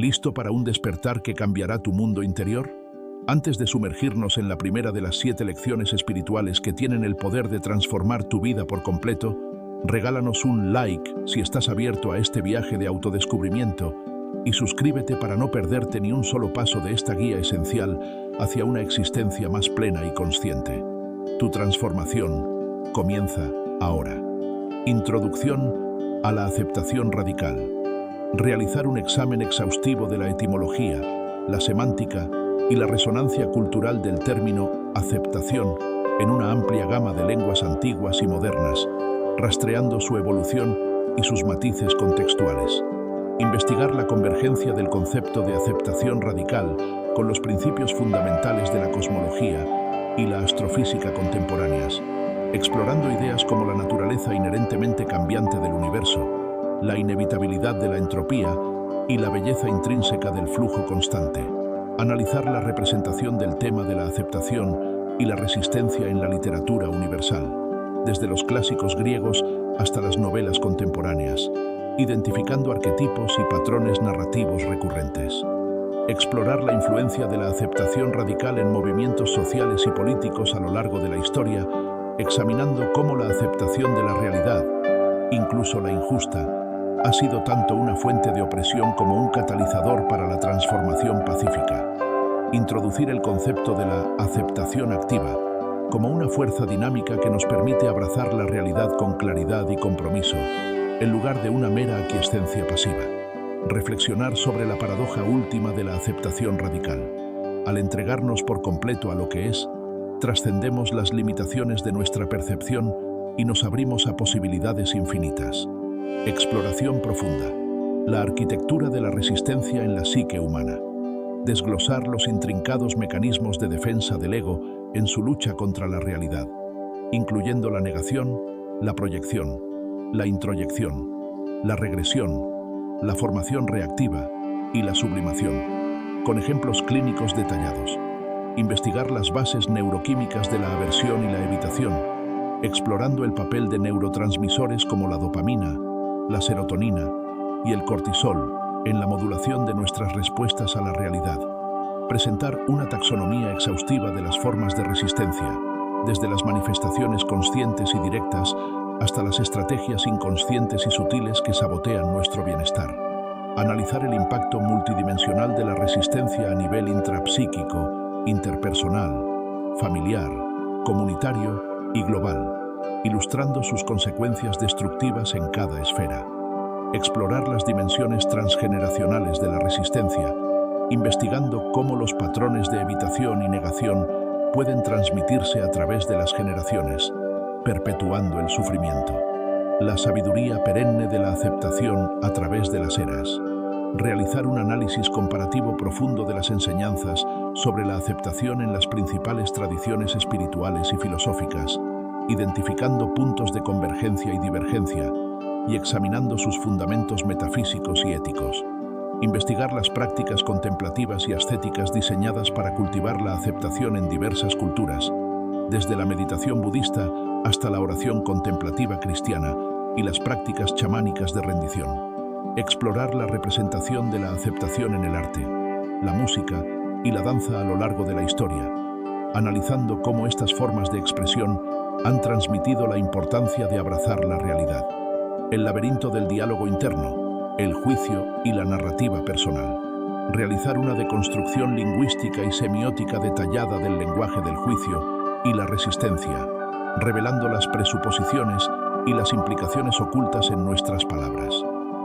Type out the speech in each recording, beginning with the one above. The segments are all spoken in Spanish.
¿Listo para un despertar que cambiará tu mundo interior? Antes de sumergirnos en la primera de las 7 lecciones espirituales que tienen el poder de transformar tu vida por completo, regálanos un like si estás abierto a este viaje de autodescubrimiento y suscríbete para no perderte ni un solo paso de esta guía esencial hacia una existencia más plena y consciente. Tu transformación comienza ahora. Introducción a la aceptación radical. Realizar un examen exhaustivo de la etimología, la semántica y la resonancia cultural del término aceptación en una amplia gama de lenguas antiguas y modernas, rastreando su evolución y sus matices contextuales. Investigar la convergencia del concepto de aceptación radical con los principios fundamentales de la cosmología y la astrofísica contemporáneas, explorando ideas como la naturaleza inherentemente cambiante del universo, la inevitabilidad de la entropía y la belleza intrínseca del flujo constante. Analizar la representación del tema de la aceptación y la resistencia en la literatura universal, desde los clásicos griegos hasta las novelas contemporáneas, identificando arquetipos y patrones narrativos recurrentes. Explorar la influencia de la aceptación radical en movimientos sociales y políticos a lo largo de la historia, examinando cómo la aceptación de la realidad, incluso la injusta, ha sido tanto una fuente de opresión como un catalizador para la transformación pacífica. Introducir el concepto de la aceptación activa como una fuerza dinámica que nos permite abrazar la realidad con claridad y compromiso, en lugar de una mera aquiescencia pasiva. Reflexionar sobre la paradoja última de la aceptación radical. Al entregarnos por completo a lo que es, trascendemos las limitaciones de nuestra percepción y nos abrimos a posibilidades infinitas. Exploración profunda. La arquitectura de la resistencia en la psique humana. Desglosar los intrincados mecanismos de defensa del ego en su lucha contra la realidad, incluyendo la negación, la proyección, la introyección, la regresión, la formación reactiva y la sublimación, con ejemplos clínicos detallados. Investigar las bases neuroquímicas de la aversión y la evitación, explorando el papel de neurotransmisores como la dopamina, la serotonina y el cortisol en la modulación de nuestras respuestas a la realidad. Presentar una taxonomía exhaustiva de las formas de resistencia, desde las manifestaciones conscientes y directas hasta las estrategias inconscientes y sutiles que sabotean nuestro bienestar. Analizar el impacto multidimensional de la resistencia a nivel intrapsíquico, interpersonal, familiar, comunitario y global, ilustrando sus consecuencias destructivas en cada esfera. Explorar las dimensiones transgeneracionales de la resistencia, investigando cómo los patrones de evitación y negación pueden transmitirse a través de las generaciones, perpetuando el sufrimiento. La sabiduría perenne de la aceptación a través de las eras. Realizar un análisis comparativo profundo de las enseñanzas sobre la aceptación en las principales tradiciones espirituales y filosóficas, identificando puntos de convergencia y divergencia, y examinando sus fundamentos metafísicos y éticos. Investigar las prácticas contemplativas y ascéticas diseñadas para cultivar la aceptación en diversas culturas, desde la meditación budista hasta la oración contemplativa cristiana y las prácticas chamánicas de rendición. Explorar la representación de la aceptación en el arte, la música y la danza a lo largo de la historia, analizando cómo estas formas de expresión han transmitido la importancia de abrazar la realidad. El laberinto del diálogo interno, el juicio y la narrativa personal. Realizar una deconstrucción lingüística y semiótica detallada del lenguaje del juicio y la resistencia, revelando las presuposiciones y las implicaciones ocultas en nuestras palabras.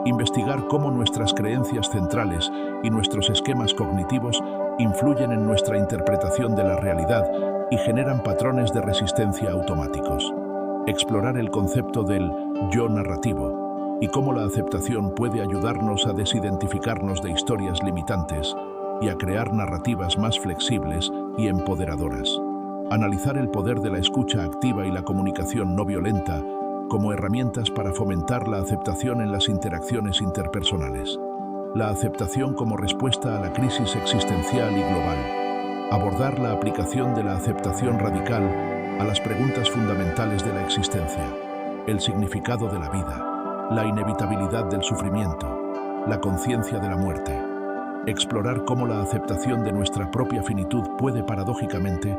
Investigar cómo nuestras creencias centrales y nuestros esquemas cognitivos influyen en nuestra interpretación de la realidad y generan patrones de resistencia automáticos. Explorar el concepto del yo narrativo y cómo la aceptación puede ayudarnos a desidentificarnos de historias limitantes y a crear narrativas más flexibles y empoderadoras. Analizar el poder de la escucha activa y la comunicación no violenta como herramientas para fomentar la aceptación en las interacciones interpersonales. La aceptación como respuesta a la crisis existencial y global. Abordar la aplicación de la aceptación radical a las preguntas fundamentales de la existencia, el significado de la vida, la inevitabilidad del sufrimiento, la conciencia de la muerte, explorar cómo la aceptación de nuestra propia finitud puede paradójicamente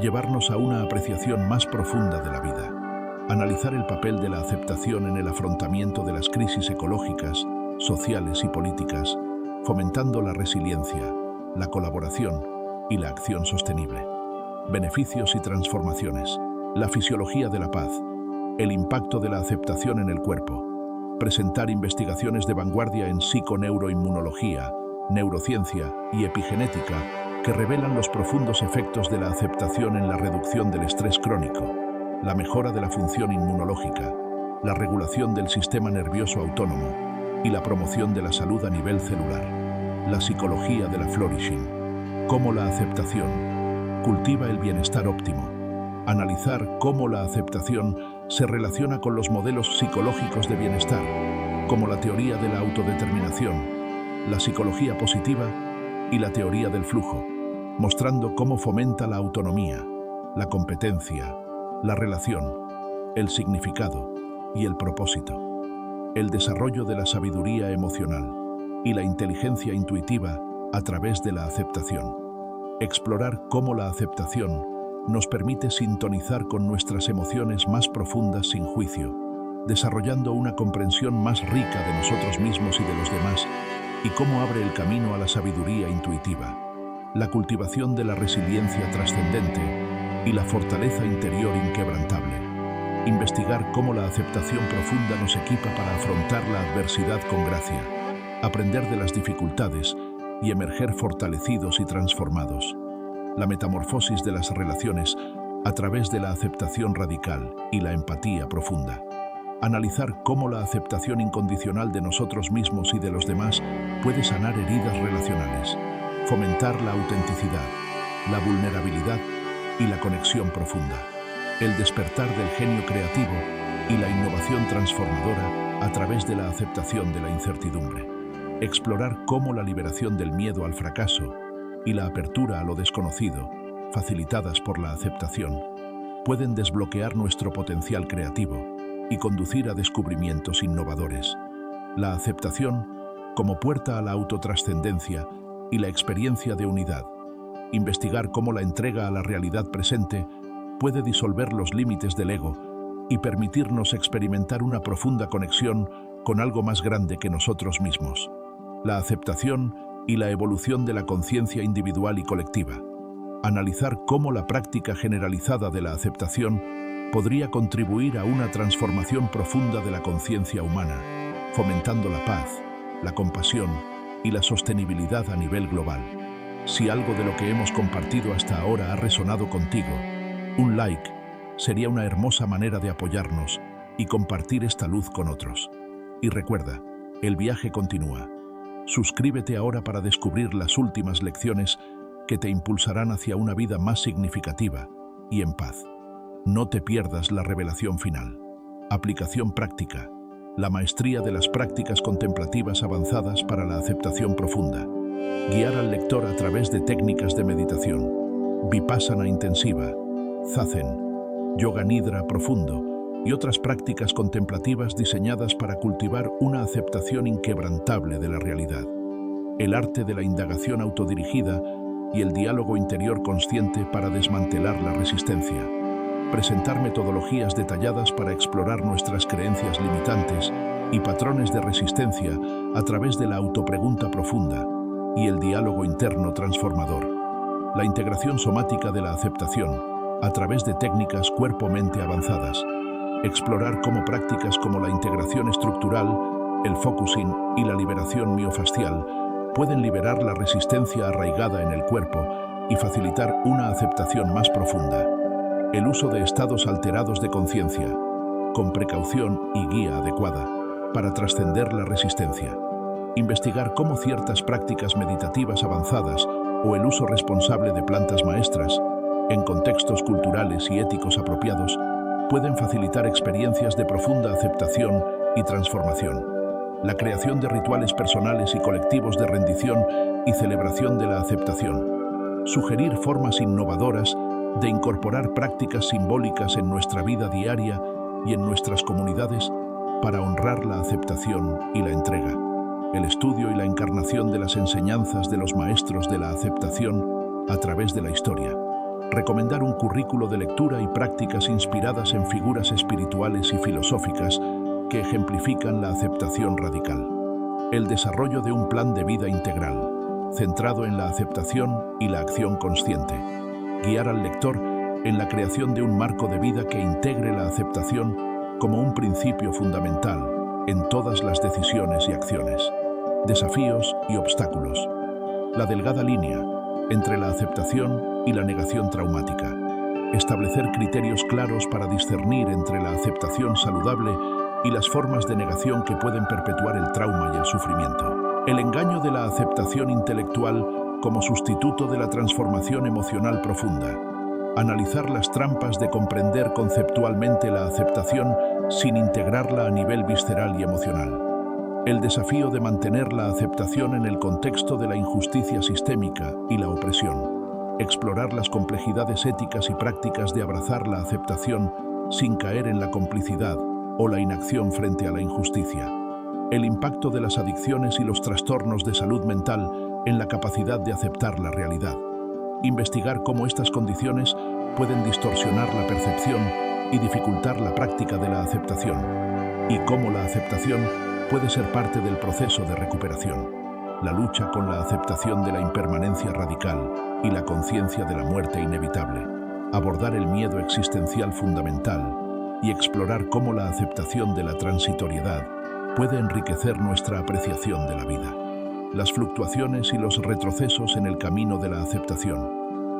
llevarnos a una apreciación más profunda de la vida. Analizar el papel de la aceptación en el afrontamiento de las crisis ecológicas, sociales y políticas, fomentando la resiliencia, la colaboración y la acción sostenible. Beneficios y transformaciones. La fisiología de la paz. El impacto de la aceptación en el cuerpo. Presentar investigaciones de vanguardia en psiconeuroinmunología, neurociencia y epigenética que revelan los profundos efectos de la aceptación en la reducción del estrés crónico, la mejora de la función inmunológica, la regulación del sistema nervioso autónomo y la promoción de la salud a nivel celular. La psicología de la flourishing. Cómo la aceptación cultiva el bienestar óptimo. Analizar cómo la aceptación se relaciona con los modelos psicológicos de bienestar, como la teoría de la autodeterminación, la psicología positiva y la teoría del flujo, mostrando cómo fomenta la autonomía, la competencia, la relación, el significado y el propósito, el desarrollo de la sabiduría emocional y la inteligencia intuitiva a través de la aceptación. Explorar cómo la aceptación nos permite sintonizar con nuestras emociones más profundas sin juicio, desarrollando una comprensión más rica de nosotros mismos y de los demás, y cómo abre el camino a la sabiduría intuitiva, la cultivación de la resiliencia trascendente y la fortaleza interior inquebrantable. Investigar cómo la aceptación profunda nos equipa para afrontar la adversidad con gracia, aprender de las dificultades y emerger fortalecidos y transformados. La metamorfosis de las relaciones a través de la aceptación radical y la empatía profunda. Analizar cómo la aceptación incondicional de nosotros mismos y de los demás puede sanar heridas relacionales, fomentar la autenticidad, la vulnerabilidad y la conexión profunda, el despertar del genio creativo y la innovación transformadora a través de la aceptación de la incertidumbre. Explorar cómo la liberación del miedo al fracaso y la apertura a lo desconocido, facilitadas por la aceptación, pueden desbloquear nuestro potencial creativo y conducir a descubrimientos innovadores. La aceptación como puerta a la autotrascendencia y la experiencia de unidad. Investigar cómo la entrega a la realidad presente puede disolver los límites del ego y permitirnos experimentar una profunda conexión con algo más grande que nosotros mismos. La aceptación y la evolución de la conciencia individual y colectiva. Analizar cómo la práctica generalizada de la aceptación podría contribuir a una transformación profunda de la conciencia humana, fomentando la paz, la compasión y la sostenibilidad a nivel global. Si algo de lo que hemos compartido hasta ahora ha resonado contigo, un like sería una hermosa manera de apoyarnos y compartir esta luz con otros. Y recuerda, el viaje continúa. Suscríbete ahora para descubrir las últimas lecciones que te impulsarán hacia una vida más significativa y en paz. No te pierdas la revelación final. Aplicación práctica. La maestría de las prácticas contemplativas avanzadas para la aceptación profunda. Guiar al lector a través de técnicas de meditación. Vipassana intensiva. Zazen. Yoga nidra profundo. Y otras prácticas contemplativas diseñadas para cultivar una aceptación inquebrantable de la realidad. El arte de la indagación autodirigida y el diálogo interior consciente para desmantelar la resistencia. Presentar metodologías detalladas para explorar nuestras creencias limitantes y patrones de resistencia a través de la autopregunta profunda y el diálogo interno transformador. La integración somática de la aceptación a través de técnicas cuerpo-mente avanzadas. Explorar cómo prácticas como la integración estructural, el focusing y la liberación miofascial pueden liberar la resistencia arraigada en el cuerpo y facilitar una aceptación más profunda. El uso de estados alterados de conciencia, con precaución y guía adecuada, para trascender la resistencia. Investigar cómo ciertas prácticas meditativas avanzadas o el uso responsable de plantas maestras, en contextos culturales y éticos apropiados, pueden facilitar experiencias de profunda aceptación y transformación. La creación de rituales personales y colectivos de rendición y celebración de la aceptación. Sugerir formas innovadoras de incorporar prácticas simbólicas en nuestra vida diaria y en nuestras comunidades para honrar la aceptación y la entrega. el estudio y la encarnación de las enseñanzas de los maestros de la aceptación a través de la historia. Recomendar un currículo de lectura y prácticas inspiradas en figuras espirituales y filosóficas que ejemplifican la aceptación radical. El desarrollo de un plan de vida integral, centrado en la aceptación y la acción consciente. Guiar al lector en la creación de un marco de vida que integre la aceptación como un principio fundamental en todas las decisiones y acciones. Desafíos y obstáculos. La delgada línea entre la aceptación y la negación traumática. Establecer criterios claros para discernir entre la aceptación saludable y las formas de negación que pueden perpetuar el trauma y el sufrimiento. El engaño de la aceptación intelectual como sustituto de la transformación emocional profunda. Analizar las trampas de comprender conceptualmente la aceptación sin integrarla a nivel visceral y emocional. El desafío de mantener la aceptación en el contexto de la injusticia sistémica y la opresión. Explorar las complejidades éticas y prácticas de abrazar la aceptación sin caer en la complicidad o la inacción frente a la injusticia. El impacto de las adicciones y los trastornos de salud mental en la capacidad de aceptar la realidad. Investigar cómo estas condiciones pueden distorsionar la percepción y dificultar la práctica de la aceptación, y cómo la aceptación puede ser parte del proceso de recuperación. La lucha con la aceptación de la impermanencia radical y la conciencia de la muerte inevitable. Abordar el miedo existencial fundamental y explorar cómo la aceptación de la transitoriedad puede enriquecer nuestra apreciación de la vida. Las fluctuaciones y los retrocesos en el camino de la aceptación.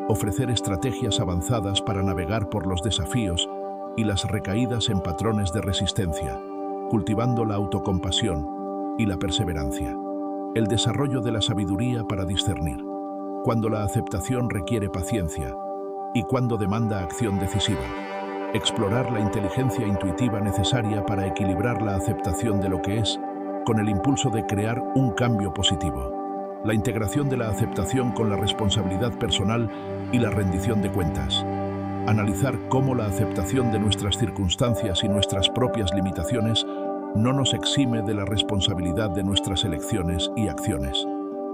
Ofrecer estrategias avanzadas para navegar por los desafíos y las recaídas en patrones de resistencia, cultivando la autocompasión y la perseverancia. El desarrollo de la sabiduría para discernir, cuando la aceptación requiere paciencia y cuando demanda acción decisiva. Explorar la inteligencia intuitiva necesaria para equilibrar la aceptación de lo que es con el impulso de crear un cambio positivo. La integración de la aceptación con la responsabilidad personal y la rendición de cuentas. Analizar cómo la aceptación de nuestras circunstancias y nuestras propias limitaciones no nos exime de la responsabilidad de nuestras elecciones y acciones.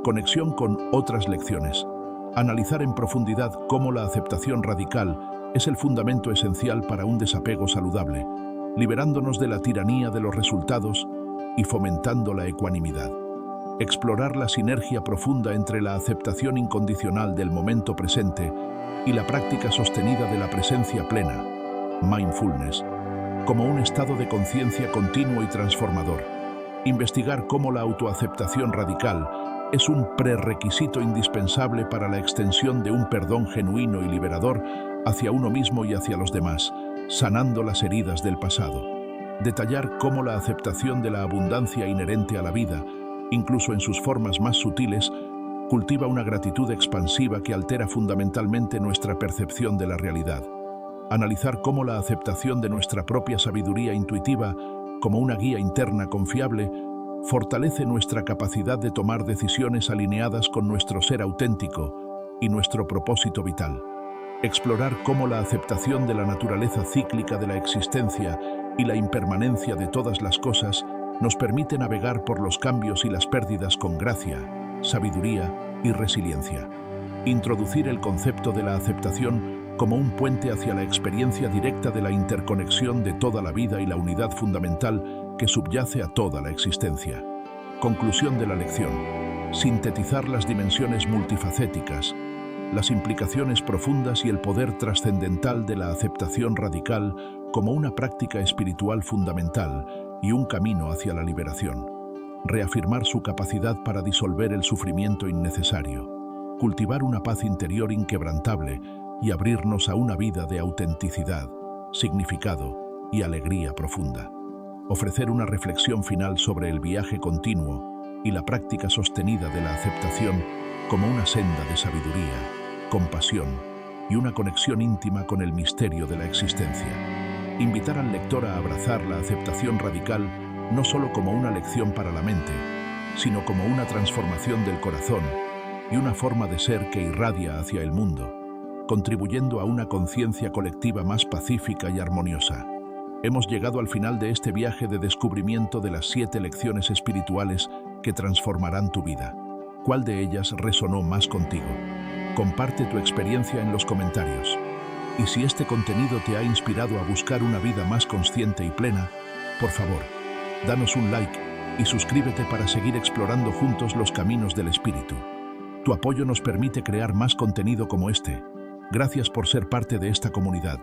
Conexión con otras lecciones. Analizar en profundidad cómo la aceptación radical es el fundamento esencial para un desapego saludable, liberándonos de la tiranía de los resultados y fomentando la ecuanimidad. Explorar la sinergia profunda entre la aceptación incondicional del momento presente y la práctica sostenida de la presencia plena, mindfulness, como un estado de conciencia continuo y transformador. Investigar cómo la autoaceptación radical es un prerequisito indispensable para la extensión de un perdón genuino y liberador hacia uno mismo y hacia los demás, sanando las heridas del pasado. Detallar cómo la aceptación de la abundancia inherente a la vida, incluso en sus formas más sutiles, cultiva una gratitud expansiva que altera fundamentalmente nuestra percepción de la realidad. Analizar cómo la aceptación de nuestra propia sabiduría intuitiva, como una guía interna confiable, fortalece nuestra capacidad de tomar decisiones alineadas con nuestro ser auténtico y nuestro propósito vital. Explorar cómo la aceptación de la naturaleza cíclica de la existencia y la impermanencia de todas las cosas nos permite navegar por los cambios y las pérdidas con gracia, sabiduría y resiliencia. Introducir el concepto de la aceptación como un puente hacia la experiencia directa de la interconexión de toda la vida y la unidad fundamental que subyace a toda la existencia. Conclusión de la lección. Sintetizar las dimensiones multifacéticas, las implicaciones profundas y el poder trascendental de la aceptación radical como una práctica espiritual fundamental y un camino hacia la liberación. Reafirmar su capacidad para disolver el sufrimiento innecesario, cultivar una paz interior inquebrantable y abrirnos a una vida de autenticidad, significado y alegría profunda. Ofrecer una reflexión final sobre el viaje continuo y la práctica sostenida de la aceptación como una senda de sabiduría, compasión y una conexión íntima con el misterio de la existencia. Invitar al lector a abrazar la aceptación radical no solo como una lección para la mente, sino como una transformación del corazón y una forma de ser que irradia hacia el mundo, contribuyendo a una conciencia colectiva más pacífica y armoniosa. Hemos llegado al final de este viaje de descubrimiento de las 7 lecciones espirituales que transformarán tu vida. ¿Cuál de ellas resonó más contigo? Comparte tu experiencia en los comentarios. Y si este contenido te ha inspirado a buscar una vida más consciente y plena, por favor, danos un like y suscríbete para seguir explorando juntos los caminos del espíritu. Tu apoyo nos permite crear más contenido como este. Gracias por ser parte de esta comunidad.